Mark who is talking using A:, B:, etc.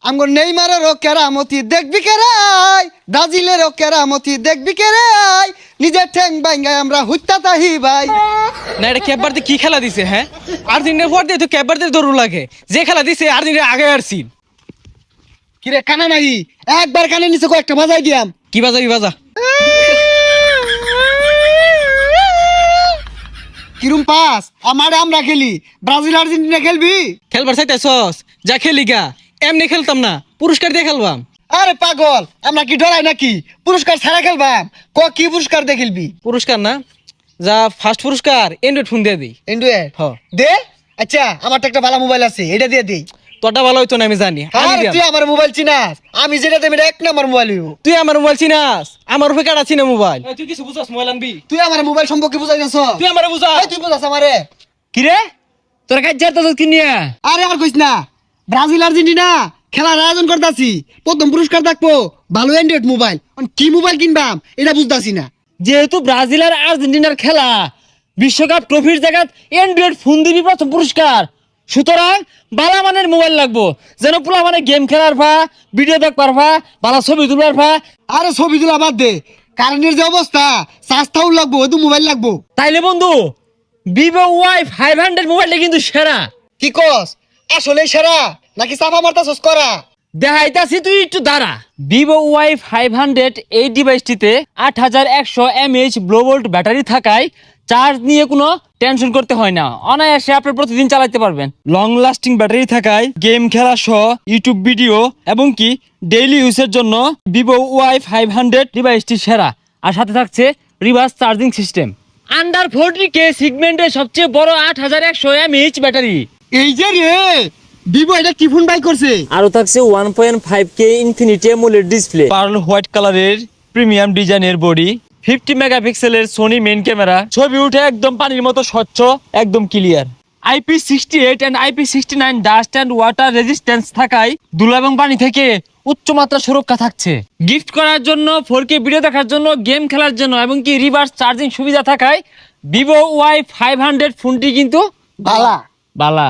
A: আমগো নেইমারেরও কেরামতি দেখবি কে রাই, ব্রাজিলেরও কেরামতি দেখবি কে রাই, নিজের ঠ্যাং ভাঙ্গায় আমরা হুত্তা তাহি ভাই।
B: না এটা ক্যাববারতে কি খেলা দিছে হ্যাঁ? আর্জেন্টিনার পর দিয়ে তো ক্যাববারতে দৌড় লাগে, যে খেলা দিছে আর্জেন্টিনা আগে আসছি।
A: কিরে কানা নাই একবার কানে নিচে কয়েকটা বাজাই দিয়াম।
B: কি বাজা
A: কিরম পাস আমারে আমরা খেলি, ব্রাজিল আর্জেন্টিনা খেলবি?
B: খেলবার চাইতেছস যা খেলি গা, এমনি খেলতাম না, পুরস্কার দিয়ে খেলবাম।
A: আরে পাগল আমরা কি ডরাই নাকি? পুরস্কার ছাড়া খেলবাম। কি পুরস্কার দিয়ে খেলবি?
B: পুরস্কার না, যা ফার্স্ট পুরস্কার অ্যান্ড্রয়েড ফোন দিয়ে দিই।
A: এন্ড্রয়েড
B: হ
A: দে। আচ্ছা আমার তো একটা ভালো মোবাইল আছে, এটা দিয়ে দে।
B: তোরটা ভালো হইতো না আমি জানি, আমি
A: আরে
B: দিয়াম।
A: তুই আমার মোবাইল চিনাস, আমি যেটা দেব এটা এক নাম্বার মোবাইল হইব।
B: তুই আমার মোবাইল চিনাস, আমার উপরে কাটা চিনা মোবাইল। তুই কিছু বুঝাস মোবাইল আনবি?
A: তুই আমার মোবাইল সম্পর্কে বুঝাই নাছ?
B: তুই আমার বুঝা।
A: তুই বুঝাস আমারে?
B: কি রে তোর কাজ যার তো কি নিয়া?
A: আরে আর কইস না, ব্রাজিল আর্জেন্টিনা খেলার আয়োজন করতাছি, প্রথম পুরস্কার থাকবো ভালো অ্যান্ড্রয়েড মোবাইল। কি মোবাইল কিনবাম এটা বুঝতাছি না।
C: যেহেতু ব্রাজিল আর আর্জেন্টিনার খেলা, বিশ্বকাপ ট্রফির জায়গায় অ্যান্ড্রয়েড ফোন দিবি প্রথম পুরস্কার, সুতরাং বালা মানের মোবাইল লাগবো, যেন পোলা মানে গেম খেলার ভা, ভিডিও দেখ পারবা, বালা ছবি তুলবার ভা।
A: আরে ছবি তোলা বাদ দে, কারেন্টের যে অবস্থা চার্জটাও লাগবো, ওই তো মোবাইল লাগবো।
C: তাইলে বন্ধু ভিভো Y500 মোবাইলটা কিন্তু সেরা।
A: কি কস আসলে সেরা নাকি চাপা মারতাছস করা?
C: দেখাইতাছি তুই একটু দাঁড়া। ভিভো Y500 এই ডিভাইসটিতে 8100 mAh ব্লোভোল্ট ব্যাটারি থাকায় চার্জ নিয়ে কোনো টেনশন করতে হয় না, অনায়াসে আপনি প্রতিদিন চালাতে পারবেন। লং লাস্টিং ব্যাটারি থাকায় গেম খেলা সহ ইউটিউব ভিডিও এবং কি ডেইলি ইউজের জন্য ভিভো Y500 ডিভাইসটি সেরা। আর সাথে থাকছে reverse charging system. Under 40K সেগমেন্টে সবচেয়ে বড় 8100 mAh ব্যাটারি।
A: এই যে রে ভিভো এটা কি ফোন বাই করছে?
C: আরো থাকছে 1.5K infinity AMOLED display, pearl white কালারের প্রিমিয়াম ডিজাইনের বডি, 50 মেগাপিক্সেলের সোনি মেইন ক্যামেরা, ছবি উঠে একদম পানির মতো স্বচ্ছ, একদম clear. IP68 and IP69 dust and water resistance থাকায় ধুলো এবং পানি থেকে উচ্চমাত্রা সুরক্ষা থাকছে। গিফট করার জন্য, 4K ভিডিও দেখার জন্য, গেম খেলার জন্য এবং কি রিভার্স চার্জিং সুবিধা থাকায় ভিভো Y500 ফোনটি কিন্তু
A: বালা
C: বালা।